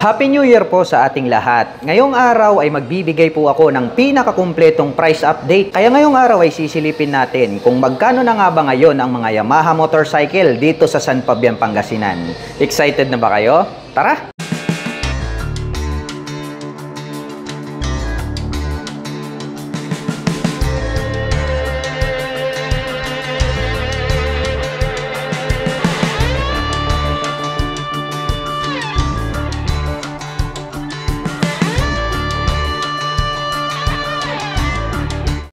Happy New Year po sa ating lahat. Ngayong araw ay magbibigay po ako ng pinakakumpletong price update. Kaya ngayong araw ay sisilipin natin kung magkano na nga ba ngayon ang mga Yamaha motorcycle dito sa San Fabian, Pangasinan. Excited na ba kayo? Tara!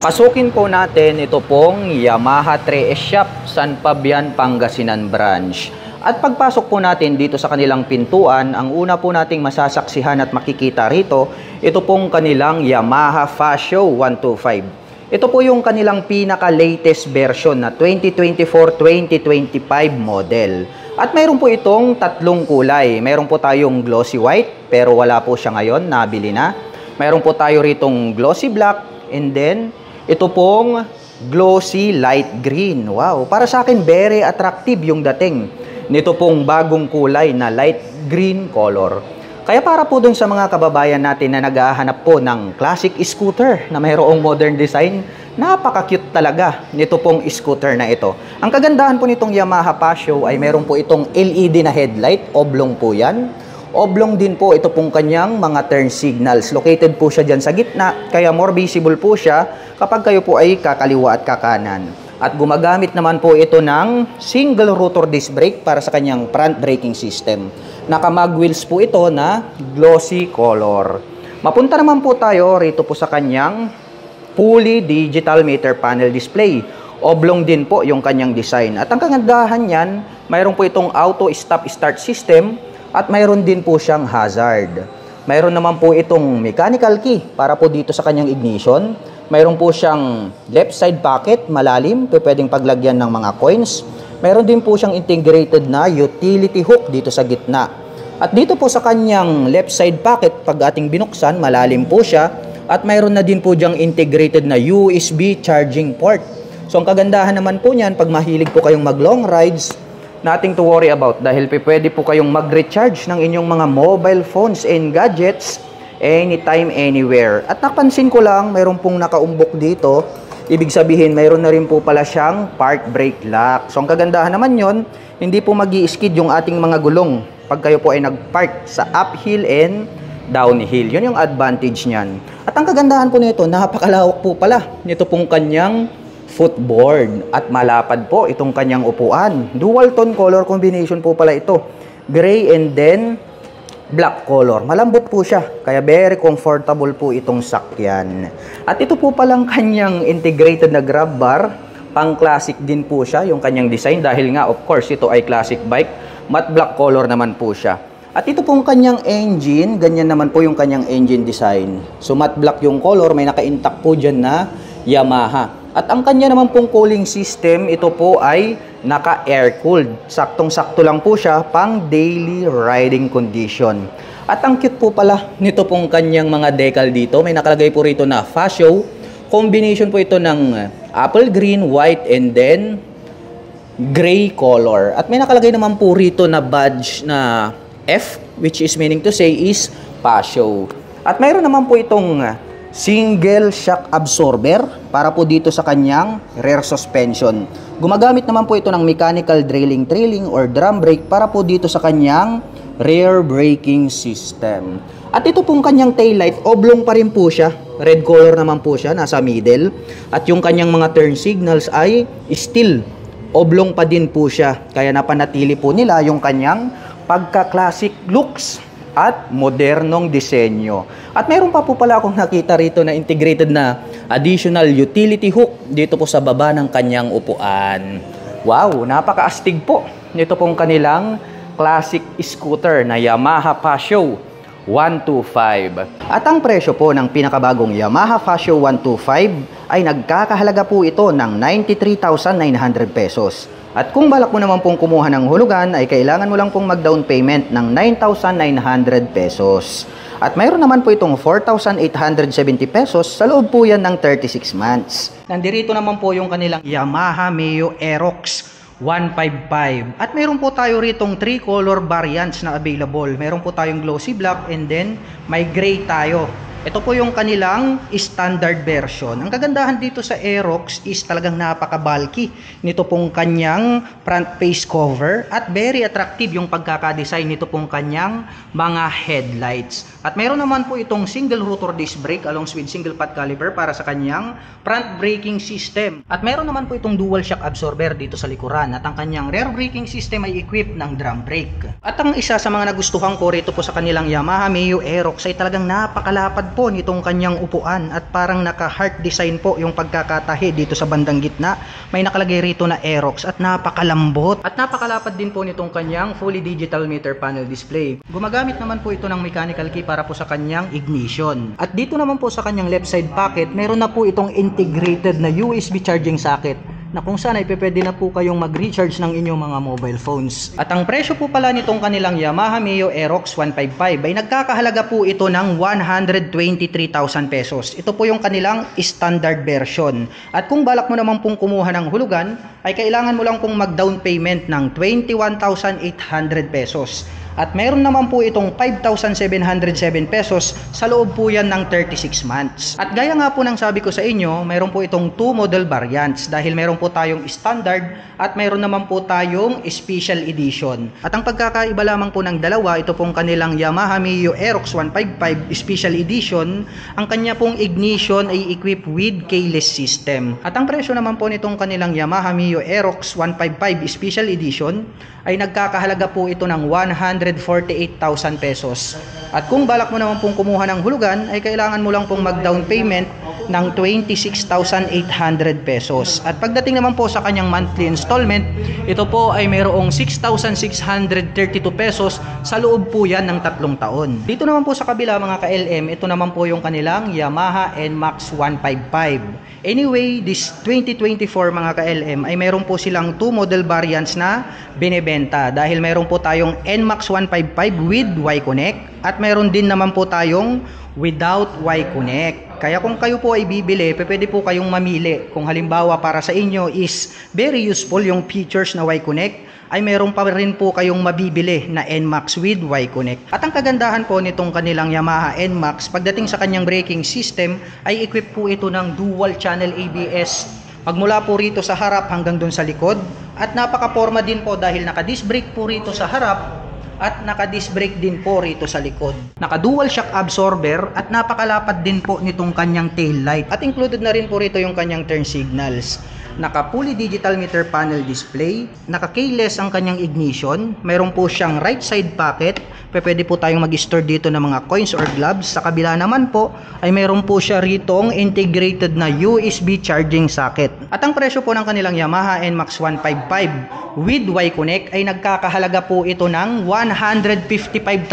Pasukin po natin ito pong Yamaha 3S Shop, San Fabian, Pangasinan branch. At pagpasok po natin dito sa kanilang pintuan, ang una po nating masasaksihan at makikita rito, ito pong kanilang Yamaha Fasio 125. Ito po yung kanilang pinaka-latest version na 2024-2025 model. At mayroon po itong tatlong kulay. Mayroon po tayong glossy white, pero wala po siya ngayon, nabili na. Mayroon po tayo ritong glossy black, and then ito pong glossy light green. Wow, para sa akin very attractive yung dating nito pong bagong kulay na light green color. Kaya para po dun sa mga kababayan natin na naghahanap po ng classic scooter na mayroong modern design, napaka-cute talaga nito pong scooter na ito. Ang kagandahan po nitong Yamaha Fasio ay meron po itong LED na headlight, oblong po yan. Oblong din po ito pong kanyang mga turn signals. Located po siya dyan sa gitna, kaya more visible po siya kapag kayo po ay kakaliwa at kakanan. At gumagamit naman po ito ng single rotor disc brake para sa kanyang front braking system. Naka-mag wheels po ito na glossy color. Mapunta naman po tayo rito po sa kanyang fully digital meter panel display. Oblong din po yung kanyang design. At ang kagandahan niyan, mayroon po itong auto stop start system. At mayroon din po siyang hazard. Mayroon naman po itong mechanical key para po dito sa kanyang ignition. Mayroon po siyang left side pocket, malalim, pwedeng paglagyan ng mga coins. Mayroon din po siyang integrated na utility hook dito sa gitna. At dito po sa kanyang left side pocket, pag ating binuksan, malalim po siya. At mayroon na din po diyang integrated na USB charging port. So ang kagandahan naman po niyan, pag mahilig po kayong mag long rides, nothing to worry about dahil pwede po kayong mag-recharge ng inyong mga mobile phones and gadgets anytime, anywhere. At napansin ko lang, mayroon pong nakaumbok dito. Ibig sabihin, mayroon na rin po pala siyang park brake lock. So, ang kagandahan naman yon, hindi po mag-i-skid yung ating mga gulong pag kayo po ay nag-park sa uphill and downhill. Yun yung advantage niyan. At ang kagandahan po nito, napakalawak po pala nito pong kanyang footboard at malapad po itong kanyang upuan. Dual tone color combination po pala ito. Gray and then black color. Malambot po siya. Kaya very comfortable po itong sakyan. At ito po palang kanyang integrated na grab bar. Pang classic din po siya yung kanyang design dahil nga of course ito ay classic bike. Matte black color naman po siya. At ito pong kanyang engine, ganyan naman po yung kanyang engine design. So matte black yung color, may naka-intact po dyan na Yamaha. At ang kanya naman pong cooling system, ito po ay naka-air-cooled. Saktong-sakto lang po siya pang daily riding condition. At ang cute po pala nito pong kanyang mga decal dito. May nakalagay po rito na Fasio. Combination po ito ng apple green, white, and then gray color. At may nakalagay naman po rito na badge na F, which is meaning to say is Fasio. At mayroon naman po itong single shock absorber para po dito sa kanyang rear suspension. Gumagamit naman po ito ng mechanical trailing or drum brake para po dito sa kanyang rear braking system. At ito pong kanyang taillight, oblong pa rin po siya. Red color naman po siya, nasa middle. At yung kanyang mga turn signals ay still oblong pa din po siya. Kaya napanatili po nila yung kanyang pagka-classic looks at modernong disenyo. At mayroon pa po pala akong nakita rito na integrated na additional utility hook dito po sa baba ng kanyang upuan. Wow, napaka-astig po nito pong kanilang classic scooter na Yamaha Fasio 125. At ang presyo po ng pinakabagong Yamaha Fasio 125 ay nagkakahalaga po ito ng 93,900 pesos. At kung balak mo naman pong kumuha ng hulugan, ay kailangan mo lang pong mag-down payment ng 9,900 pesos. At mayroon naman po itong 4,870 pesos sa loob po yan ng 36 months. Nandito naman po yung kanilang Yamaha Mio Aerox 155. At meron po tayo ritong 3 color variants na available. Meron po tayong glossy black and then may gray tayo. Ito po yung kanilang standard version. Ang kagandahan dito sa Aerox is talagang napaka-bulky nito pong kanyang front face cover at very attractive yung pagkakadesign nito pong kanyang mga headlights. At meron naman po itong single rotor disc brake along with single pot caliper para sa kanyang front braking system. At meron naman po itong dual shock absorber dito sa likuran at ang kanyang rear braking system ay equipped ng drum brake. At ang isa sa mga nagustuhan ko rito po sa kanilang Yamaha Mio Aerox ay talagang napakalapad po nitong kanyang upuan at parang naka-heart design po yung pagkakatahi dito sa bandang gitna. May nakalagay rito na Aerox at napakalambot at napakalapad din po nitong kanyang fully digital meter panel display. Gumagamit naman po ito ng mechanical key para po sa kanyang ignition. At dito naman po sa kanyang left side pocket, meron na po itong integrated na USB charging socket na kung saan ay pwede na po kayong mag-recharge ng inyong mga mobile phones. At ang presyo po pala nitong kanilang Yamaha Mio Aerox 155 ay nagkakahalaga po ito ng 123,000 pesos. Ito po yung kanilang standard version. At kung balak mo naman pong kumuha ng hulugan, ay kailangan mo lang pong mag-down payment ng 21,800 pesos. At meron naman po itong 5,707 pesos sa loob po yan ng 36 months. At gaya nga po ng sabi ko sa inyo, meron po itong 2 model variants dahil meron po tayong standard at meron naman po tayong special edition. At ang pagkakaiba lamang po ng dalawa, ito pong kanilang Yamaha Mio Aerox 155 Special Edition, ang kanya pong ignition ay equipped with keyless system. At ang presyo naman po nitong kanilang Yamaha Mio Aerox 155 Special Edition ay nagkakahalaga po ito ng 148,000 pesos. At kung balak mo naman pong kumuha ng hulugan, ay kailangan mo lang pong mag-down payment ng 26,800 pesos. At pagdating naman po sa kanyang monthly installment, ito po ay mayroong 6,632 pesos sa loob po yan ng 3 taon. Dito naman po sa kabila mga ka-LM, ito naman po yung kanilang Yamaha NMAX 155. Anyway, this 2024 mga ka-LM ay meron po silang 2 model variants na binebenta dahil meron po tayong NMAX 155 with Y-Connect at meron din naman po tayong without Y-Connect. Kaya kung kayo po ay bibili, pwede po kayong mamili. Kung halimbawa para sa inyo is very useful yung features na Y-Connect, ay meron pa rin po kayong mabibili na NMAX with Y-Connect. At ang kagandahan po nitong kanilang Yamaha NMAX, pagdating sa kanyang braking system, ay equipped po ito ng dual channel ABS. Pagmula po rito sa harap hanggang dun sa likod. At napaka-forma din po dahil naka-disc brake po rito sa harap at naka-disc brake din po rito sa likod. Naka-dual shock absorber at napakalapad din po nitong kanyang tail light. At included na rin po rito yung kanyang turn signals. Naka-fully digital meter panel display, naka-keyless ang kanyang ignition, meron po siyang right side pocket, pwede po tayong mag-store dito ng mga coins or gloves. Sa kabila naman po ay meron po siya ritong integrated na USB charging socket. At ang presyo po ng kanilang Yamaha NMAX 155 with Y-Connect ay nagkakahalaga po ito ng 155,900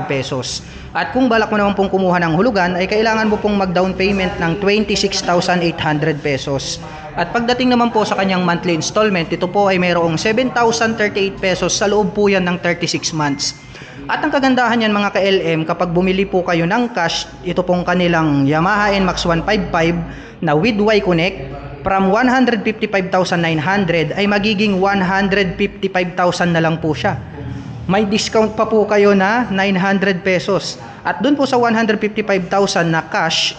pesos. At kung balak mo naman pong kumuha ng hulugan ay kailangan mo pong mag-down payment ng 26,800 pesos. At pagdating naman po sa kanyang monthly installment, ito po ay mayroong 7,038 pesos sa loob po yan ng 36 months. At ang kagandahan yan mga ka-LM, kapag bumili po kayo ng cash, ito pong kanilang Yamaha NMAX 155 na with Y-Connect, from 155,900 ay magiging 155,000 na lang po siya. May discount pa po kayo na 900 pesos. At dun po sa 155,000 na cash,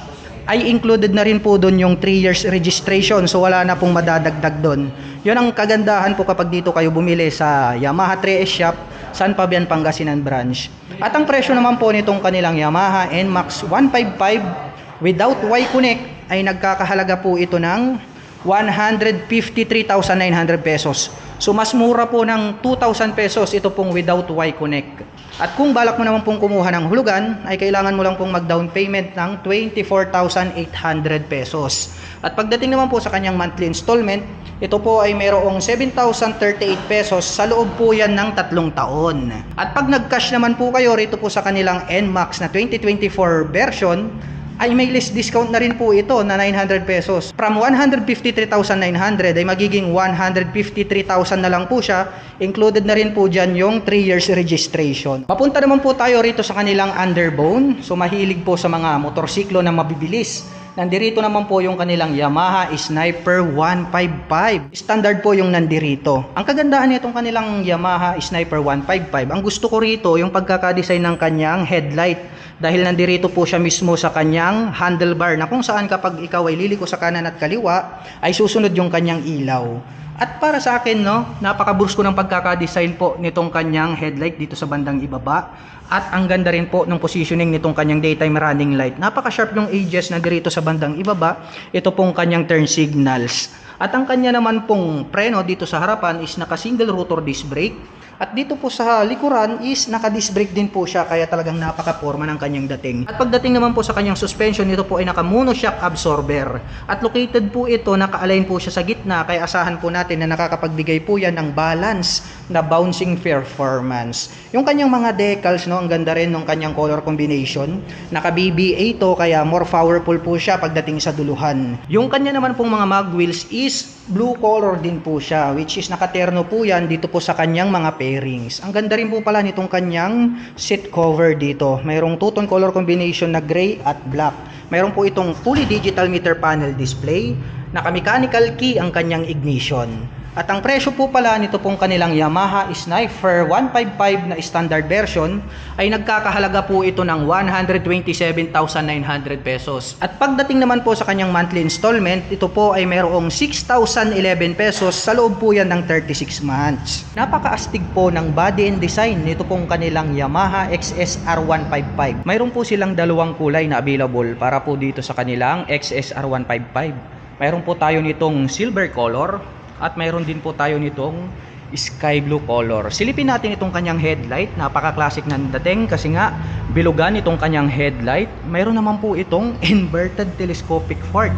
ay included na rin po doon yung 3 years registration. So wala na pong madadagdag doon. Yun ang kagandahan po kapag dito kayo bumili sa Yamaha 3S Shop, San Fabian, Pangasinan branch. At ang presyo naman po nitong kanilang Yamaha NMAX 155 without Y-Connect ay nagkakahalaga po ito ng 153,900 pesos. So mas mura po ng 2,000 pesos ito pong without Y-Connect. At kung balak mo naman pong kumuha ng hulugan, ay kailangan mo lang pong mag-down payment ng 24,800 pesos. At pagdating naman po sa kanyang monthly installment, ito po ay mayroong 7,038 pesos sa loob po yan ng 3 taon. At pag nag-cash naman po kayo rito po sa kanilang NMAX na 2024 version, ay may less discount na rin po ito na 900 pesos. From 153,900 ay magiging 153,000 na lang po siya. Included na rin po dyan yung 3 years registration. Papunta naman po tayo rito sa kanilang underbone. So mahilig po sa mga motorsiklo na mabibilis. Nandirito naman po yung kanilang Yamaha Sniper 155. Standard po yung nandirito. Ang kagandahan nitong kanilang Yamaha Sniper 155, ang gusto ko rito yung pagkakadesign ng kanyang headlight. Dahil nandirito po siya mismo sa kanyang handlebar na kung saan kapag ikaw ay liliko sa kanan at kaliwa, ay susunod yung kanyang ilaw. At para sa akin, no, napaka-brusko ng pagkakadesign po nitong kanyang headlight dito sa bandang ibaba. At ang ganda rin po ng positioning nitong kanyang daytime running light. Napaka-sharp ng edges na dito sa bandang ibaba. Ito pong kanyang turn signals. At ang kanya naman pong preno dito sa harapan is naka-single rotor disc brake. At dito po sa likuran is naka-disc brake din po siya, kaya talagang napaka-forma ng kanyang dating. At pagdating naman po sa kanyang suspension, ito po ay naka-monoshock absorber. At located po ito, naka-align po siya sa gitna, kaya asahan po natin na nakakapagbigay po yan ng balance na bouncing performance. Yung kanyang mga decals, no, ang ganda rin ng kanyang color combination. Naka-BBA ito, kaya more powerful po siya pagdating sa duluhan. Yung kanya naman pong mga mag wheels is blue color din po siya, which is nakaterno po yan dito po sa kanyang mga pairings. Ang ganda rin po pala nitong kanyang seat cover dito. Mayroong two-tone color combination na gray at black. Mayroon po itong fully digital meter panel display. Naka-mechanical key ang kanyang ignition. At ang presyo po pala nito pong kanilang Yamaha Sniper 155 na standard version ay nagkakahalaga po ito ng 127,900 pesos. At pagdating naman po sa kanyang monthly installment, ito po ay mayroong 6,011 pesos, sa loob po yan ng 36 months. Napakaastig po ng body and design nito pong kanilang Yamaha XSR 155. Mayroon po silang dalawang kulay na available para po dito sa kanilang XSR 155. Mayroon po tayo nitong silver color, at mayroon din po tayo nitong sky blue color. Silipin natin itong kanyang headlight. Napaka-classic ng dating kasi nga bilugan itong kanyang headlight. Mayroon naman po itong inverted telescopic fork.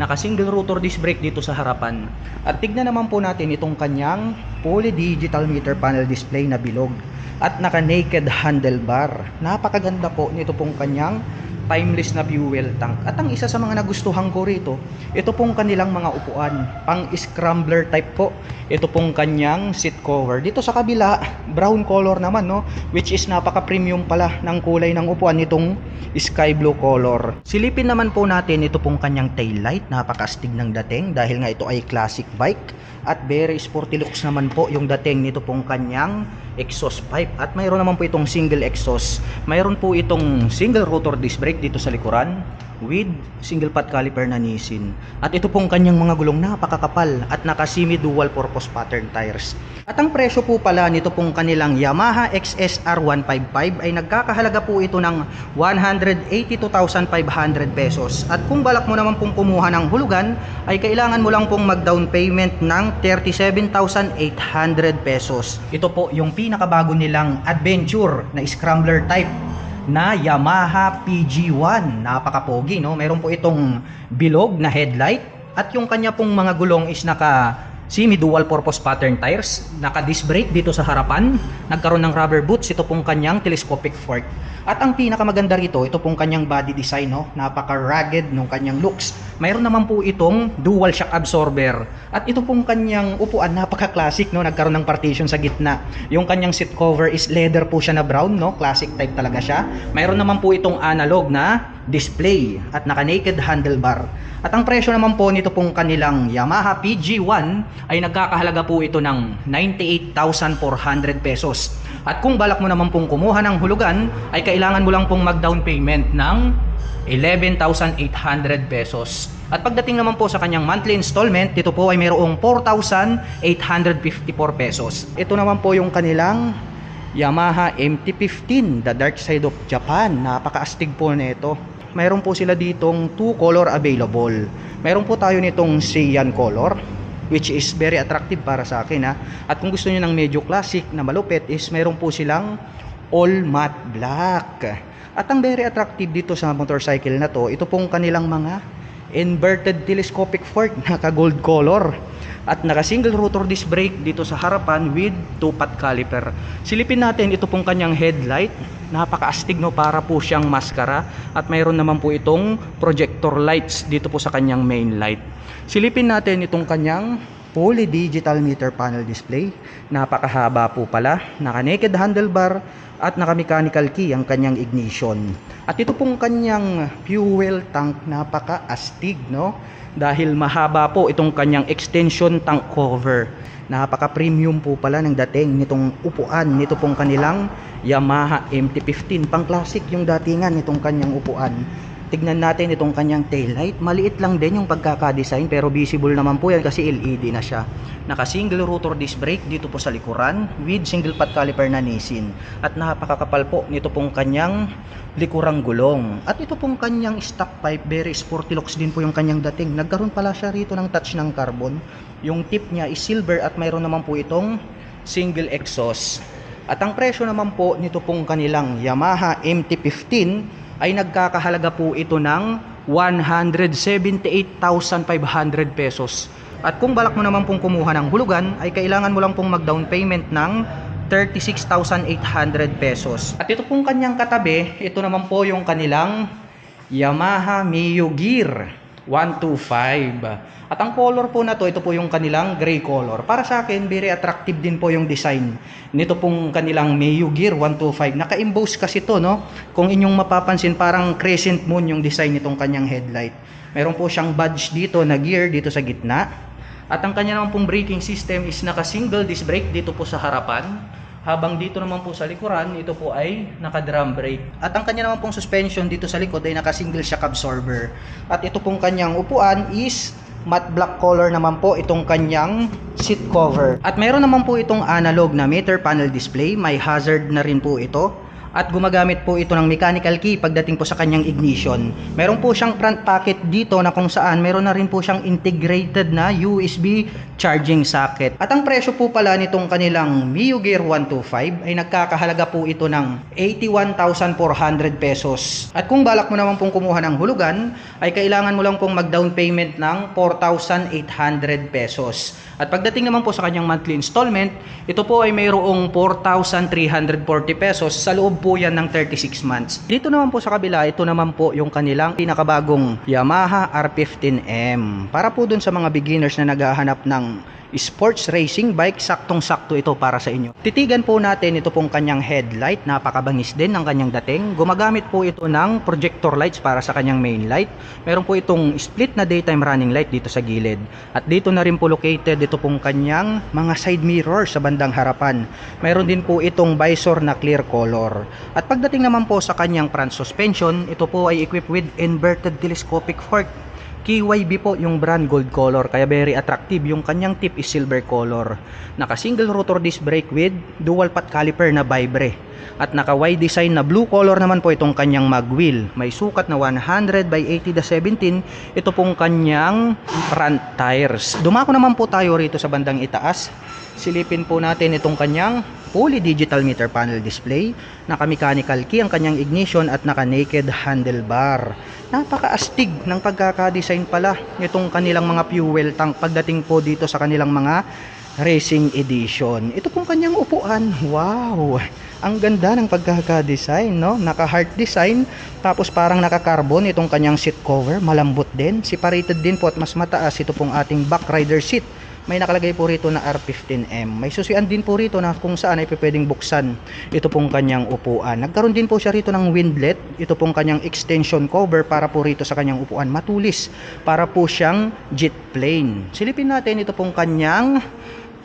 Naka-single rotor disc brake dito sa harapan. At tignan naman po natin itong kanyang fully digital meter panel display na bilog. At naka-naked handlebar. Napakaganda po nito pong kanyang timeless na fuel tank. At ang isa sa mga nagustuhan ko rito, ito pong kanilang mga upuan, pang scrambler type po. Ito pong kanyang seat cover. Dito sa kabila, brown color naman, no, which is napaka premium pala ng kulay ng upuan nitong sky blue color. Silipin naman po natin ito pong kanyang tail light. Napakastig ng dating dahil nga ito ay classic bike. At very sporty looks naman po yung dating nito pong kanyang exhaust pipe. At mayroon naman po itong single exhaust. Mayroon po itong single rotor disc brake dito sa likuran with single pot caliper na Nissin. At ito pong kanyang mga gulong napakakapal at naka semi dual purpose pattern tires. At ang presyo po pala nito pong kanilang Yamaha XSR 155 ay nagkakahalaga po ito ng 182,500 pesos. At kung balak mo naman pong kumuha ng hulugan, ay kailangan mo lang pong mag down payment ng 37,800 pesos. Ito po yung pinakabago nilang adventure na scrambler type na Yamaha PG1. Napakapogi, no? Meron po itong bilog na headlight at yung kanya pong mga gulong is naka semi dual purpose pattern tires, naka disc brake dito sa harapan, nagkaroon ng rubber boots, ito pong kanyang telescopic fork. At ang pinakamaganda rito, ito pong kanyang body design, no? Napaka rugged ng kanyang looks. Mayroon naman po itong dual shock absorber. At ito pong kanyang upuan, napaka classic, no? Nagkaroon ng partition sa gitna. Yung kanyang seat cover is leather po siya na brown, no? Classic type talaga siya. Mayroon naman po itong analog na display at naka naked handlebar. At ang presyo naman po nito pong kanilang Yamaha PG1 ay nagkakahalaga po ito ng 98,400 pesos. At kung balak mo naman pong kumuha ng hulugan, ay kailangan mo lang pong mag down payment ng 11,800 pesos. At pagdating naman po sa kanyang monthly installment, dito po ay mayroong 4,854 pesos. Ito naman po yung kanilang Yamaha MT-15, the dark side of Japan. Napakaastig po nito. Mayroon po sila ditong 2 color available. Mayroon po tayo nitong cyan color, which is very attractive para sa akin, ha. At kung gusto niyo ng medyo classic na malupit is mayroon po silang all matte black. At ang very attractive dito sa motorcycle na to, ito pong kanilang mga inverted telescopic fork, naka gold color. At naka single rotor disc brake dito sa harapan with 2-pot caliper. Silipin natin ito pong kanyang headlight. Napakaastig, no, para po siyang maskara. At mayroon naman po itong projector lights dito po sa kanyang main light. Silipin natin itong kanyang fully digital meter panel display. Napakahaba po pala, naka-naked handlebar at naka-mechanical key ang kanyang ignition. At ito pong kanyang fuel tank, napaka-astig, no? Dahil mahaba po itong kanyang extension tank cover. Napaka-premium po pala ng dating nitong upuan, nito pong kanilang Yamaha MT-15. Pang-classic yung datingan nitong kanyang upuan. Tignan natin itong kanyang taillight. Maliit lang din yung pagkakadesign pero visible naman po yan kasi LED na siya. Naka-single rotor disc brake dito po sa likuran with single pot caliper na Nissin. At napakakapal po nito pong kanyang likurang gulong. At ito pong kanyang stock pipe, very sporty looks din po yung kanyang dating. Nagkaroon pala siya rito ng touch ng carbon. Yung tip niya is silver at mayroon naman po itong single exhaust. At ang presyo naman po nito pong kanilang Yamaha MT-15 ay nagkakahalaga po ito ng 178,500 pesos. At kung balak mo naman pong kumuha ng hulugan, ay kailangan mo lang pong mag-down payment ng 36,800 pesos. At ito pong kanyang katabi, ito naman po yung kanilang Yamaha Mio Gear 125. At ang color po na to, ito po yung kanilang gray color. Para sa akin, very attractive din po yung design nito pong kanilang Mio Gear 125. Naka-emboss kasi to, no? Kung inyong mapapansin, parang crescent moon yung design nitong kanyang headlight. Meron po siyang badge dito na gear dito sa gitna. At ang kanya naman pong braking system is naka-single disc brake dito po sa harapan. Habang dito naman po sa likuran, ito po ay naka-drum brake. At ang kanya naman pong suspension dito sa likod ay naka-single shock absorber. At ito pong kanyang upuan is matte black color naman po itong kanyang seat cover. At mayroon naman po itong analog na meter panel display. May hazard na rin po ito. At gumagamit po ito ng mechanical key pagdating po sa kanyang ignition. Meron po siyang front pocket dito na kung saan meron na rin po siyang integrated na USB charging socket. At ang presyo po pala nitong kanilang Mio Gear 125 ay nagkakahalaga po ito ng 81,400 pesos. At kung balak mo naman pong kumuha ng hulugan, ay kailangan mo lang pong mag-down payment ng 4,800 pesos. At pagdating naman po sa kanyang monthly installment, ito po ay mayroong 4,340 pesos. Sa loob po yan ng 36 months. Dito naman po sa kabila, ito naman po yung kanilang pinakabagong Yamaha R15M. Para po dun sa mga beginners na naghahanap ng sports racing bike, saktong-sakto ito para sa inyo. Titigan po natin ito pong kanyang headlight, napakabangis din ng kanyang dating. Gumagamit po ito ng projector lights para sa kanyang main light. Meron po itong split na daytime running light dito sa gilid. At dito na rin po located ito pong kanyang mga side mirror sa bandang harapan. Meron din po itong visor na clear color. At pagdating naman po sa kanyang front suspension, ito po ay equipped with inverted telescopic fork. KYB po yung brand, gold color, kaya very attractive. Yung kanyang tip is silver color. Naka single rotor disc brake with dual pot caliper na Vibre. At naka Y design na blue color naman po itong kanyang mag wheel. May sukat na 100 by 80/17 ito pong kanyang front tires. Dumako naman po tayo rito sa bandang itaas. Silipin po natin itong kanyang fully digital meter panel display. Naka mechanical key ang kanyang ignition at naka naked handlebar. Napaka-astig ng pagkakadesign pala nitong kanilang mga fuel tank pagdating po dito sa kanilang mga racing edition. Ito pong kanyang upuan. Wow! Ang ganda ng pagkakadesign, no? Naka-heart design, tapos parang naka-carbon itong kanyang seat cover. Malambot din. Separated din po at mas mataas ito pong ating back rider seat. May nakalagay po rito na R15M. May susian din po rito na kung saan ay pwedeng buksan ito pong kanyang upuan. Nagkaroon din po siya rito ng windlet. Ito pong kanyang extension cover para po rito sa kanyang upuan. Matulis. Para po siyang jet plane. Silipin natin ito pong kanyang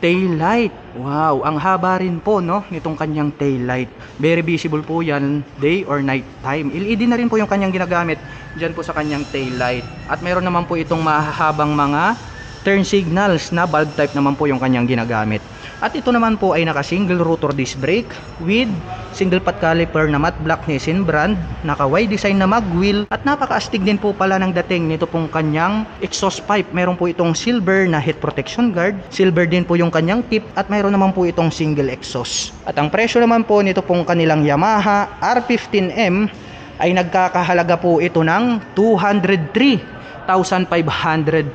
tail light. Wow, ang haba rin po, no, nitong kanyang tail light. Very visible po yan day or night time. LED na rin po yung kanyang ginagamit dyan po sa kanyang tail light. At meron naman po itong mahahabang mga turn signals na bulb type naman po yung kanyang ginagamit. At ito naman po ay naka single rotor disc brake with single pot caliper na matte black Nissin brand, naka Y design na mag wheel, at napaka-astig din po pala ng dating nito pong kanyang exhaust pipe. Meron po itong silver na heat protection guard, silver din po yung kanyang tip, at mayroon naman po itong single exhaust. At ang presyo naman po nito pong kanilang Yamaha R15M ay nagkakahalaga po ito ng 203,500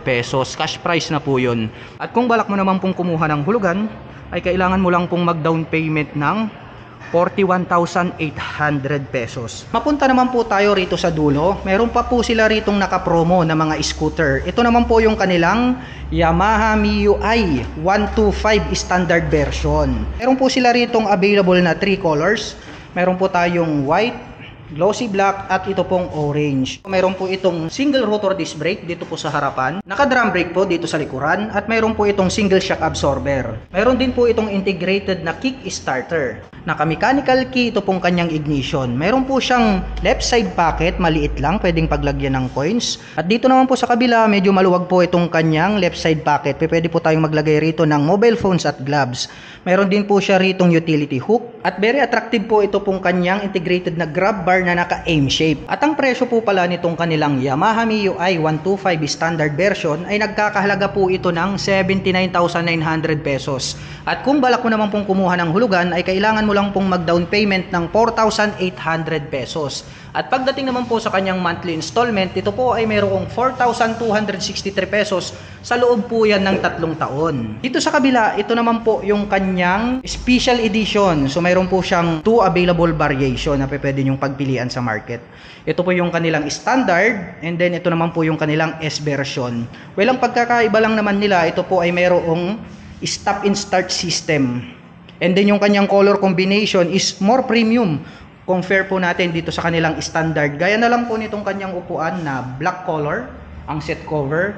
pesos. Cash price na po yun. At kung balak mo naman pong kumuha ng hulugan, ay kailangan mo lang pong mag down payment ng 41,800 pesos. Mapunta naman po tayo rito sa dulo. Meron pa po sila ritong naka-promo na mga scooter. Ito naman po yung kanilang Yamaha MIUI 125 standard version. Meron po sila ritong available na 3 colors. Meron po tayong white, glossy black at ito pong orange. Meron po itong single rotor disc brake dito po sa harapan. Naka-drum brake po dito sa likuran at meron po itong single shock absorber. Meron din po itong integrated na kick starter. Naka-mechanical key ito pong kanyang ignition. Meron po siyang left side pocket, maliit lang, pwedeng paglagyan ng coins. At dito naman po sa kabila, medyo maluwag po itong kanyang left side pocket. Pwede po tayong maglagay rito ng mobile phones at gloves. Meron din po siya ritong utility hook. At very attractive po ito pong kanyang integrated na grab bar na naka-aim shape. At ang presyo po pala nitong kanilang Yamaha MIUI 125 standard version ay nagkakahalaga po ito ng 79,900 pesos. At kung balak mo naman pong kumuha ng hulugan ay kailangan mo lang pong mag-down payment ng 4,800 pesos. At pagdating naman po sa kanyang monthly installment, ito po ay mayroong 4,263 pesos sa loob po yan ng 3 taon. Dito sa kabila, ito naman po yung kanyang special edition. So mayroon po siyang 2 available variation na pwede nyong pagpilian sa market. Ito po yung kanilang standard and then ito naman po yung kanilang S version. Well, ang pagkakaiba lang naman nila, ito po ay mayroong stop and start system. And then yung kanyang color combination is more premium compare po natin dito sa kanilang standard. Gaya na lang po nitong kanyang upuan na black color ang seat cover.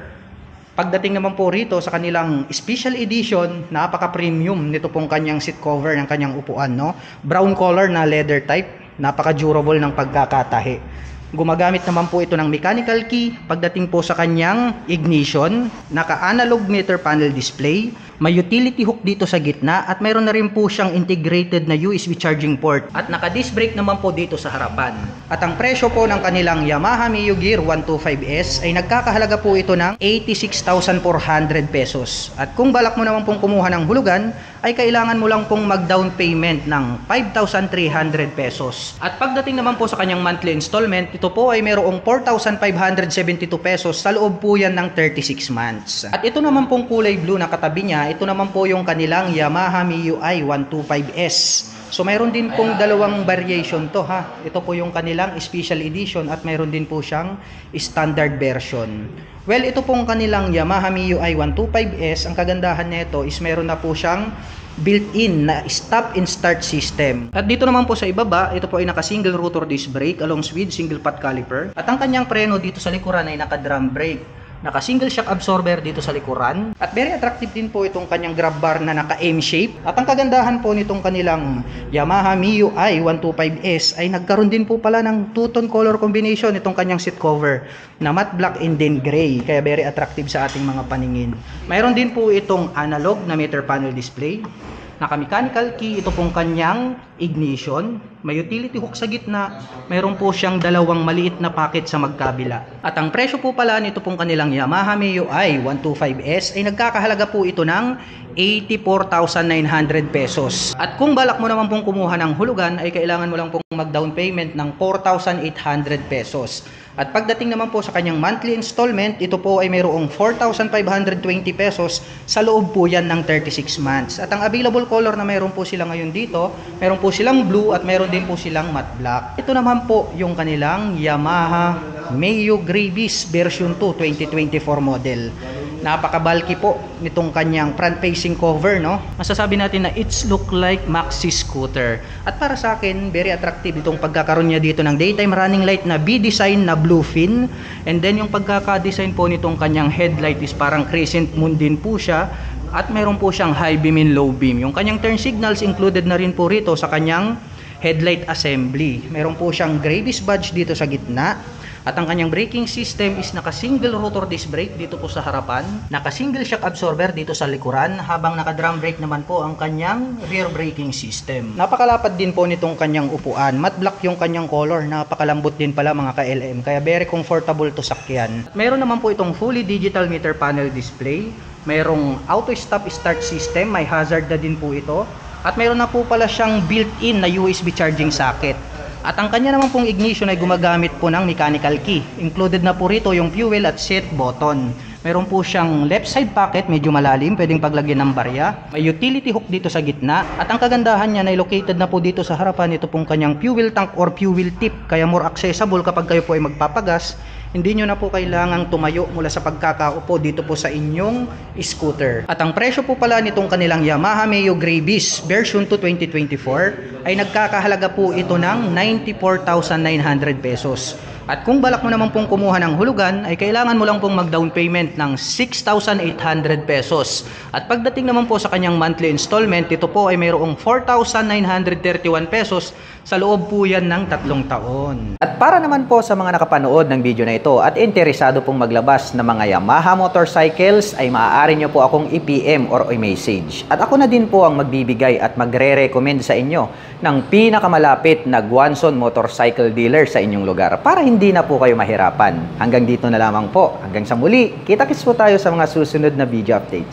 Pagdating naman po rito sa kanilang special edition, napaka-premium nito pong kanyang seat cover ng kanyang upuan, no? Brown color na leather type, napaka-durable ng pagkakatahi. Gumagamit naman po ito ng mechanical key. Pagdating po sa kanyang ignition, naka-analog meter panel display, may utility hook dito sa gitna at mayroon na rin po siyang integrated na USB charging port at naka-disc brake naman po dito sa harapan. At ang presyo po ng kanilang Yamaha Mio Gear 125S ay nagkakahalaga po ito ng 86,400 pesos. At kung balak mo naman pong kumuha ng hulugan, ay kailangan mo lang pong mag-down payment ng 5,300 pesos. At pagdating naman po sa kanyang monthly installment, ito po ay mayroong 4,572 pesos sa loob po yan ng 36 months. At ito naman pong kulay blue na katabi niya, ito naman po yung kanilang Yamaha MIUI 125S. So mayroon din pong dalawang variation to ha. Ito po yung kanilang special edition at mayroon din po siyang standard version. Well, ito pong kanilang Yamaha MIUI 125S, ang kagandahan nito is meron na po siyang built-in na stop and start system. At dito naman po sa ibaba, ito po ay naka-single rotor disc brake along with single pot caliper. At ang kanyang preno dito sa likuran ay naka-drum brake. Naka-single shock absorber dito sa likuran. At very attractive din po itong kanyang grab bar na naka-M shape. At ang kagandahan po nitong kanilang Yamaha MIUI 125S ay nagkaroon din po pala ng two-tone color combination itong kanyang seat cover na matte black and then gray. Kaya very attractive sa ating mga paningin. Mayroon din po itong analog na meter panel display. Naka-mechanical key ito pong kanyang ignition. May utility hook sa gitna. Mayroon po siyang dalawang maliit na packet sa magkabila. At ang presyo po pala nito pong kanilang Yamaha MIUI 125S ay nagkakahalaga po ito ng 84,900 pesos. At kung balak mo naman pong kumuha ng hulugan ay kailangan mo lang pong mag-down payment ng 4,800 pesos. At pagdating naman po sa kanyang monthly installment, ito po ay mayroong 4,520 pesos sa loob po yan ng 36 months. At ang available color na mayroon po sila ngayon dito, mayroon po silang blue at mayroon din po silang matte black. Ito naman po yung kanilang Yamaha Mio Gravis version 2 2024 model. Napaka-bulky po nitong kanyang front-facing cover, no? Masasabi natin na it's look like maxi scooter. At para sa akin, very attractive itong pagkakaroon niya dito ng daytime running light na B-design na blue fin. And then yung pagkaka-design po nitong kanyang headlight is parang crescent moon din po siya. At meron po siyang high beam and low beam. Yung kanyang turn signals included na rin po rito sa kanyang headlight assembly. Meron po siyang Gravis badge dito sa gitna. At ang kanyang braking system is naka-single rotor disc brake dito po sa harapan, naka-single shock absorber dito sa likuran, habang naka-drum brake naman po ang kanyang rear braking system. Napakalapad din po nitong kanyang upuan. Matte black yung kanyang color, napakalambot din pala mga ka-LM, kaya very comfortable to sakyan. Meron naman po itong fully digital meter panel display, mayroong auto stop start system, may hazard na din po ito, at mayroon na po pala siyang built-in na USB charging socket. At ang kanya naman pong ignition ay gumagamit po ng mechanical key. Included na po rito yung fuel at set button. Meron po siyang left side pocket, medyo malalim, pwedeng paglagyan ng barya. May utility hook dito sa gitna. At ang kagandahan niya na located na po dito sa harapan, ito pong kanyang fuel tank or fuel tip. Kaya more accessible kapag kayo po ay magpapagas. Hindi nyo na po kailangang tumayo mula sa pagkakaupo dito po sa inyong scooter. At ang presyo po pala nitong kanilang Yamaha Meo Grey Beast version 2 2024 ay nagkakahalaga po ito ng 94,900 pesos. At kung balak mo naman pong kumuha ng hulugan, ay kailangan mo lang pong mag-down payment ng 6,800 pesos. At pagdating naman po sa kanyang monthly installment, ito po ay mayroong 4,931 pesos sa loob po yan ng 3 taon. At para naman po sa mga nakapanood ng video na ito at interesado pong maglabas ng mga Yamaha motorcycles, ay maaari nyo po akong i-PM or i-message. At ako na din po ang magbibigay at magre-recommend sa inyo ng pinakamalapit na Guanzon motorcycle dealer sa inyong lugar para hindi na po kayo mahirapan. Hanggang dito na lamang po. Hanggang sa muli, kita-kits po tayo sa mga susunod na video updates.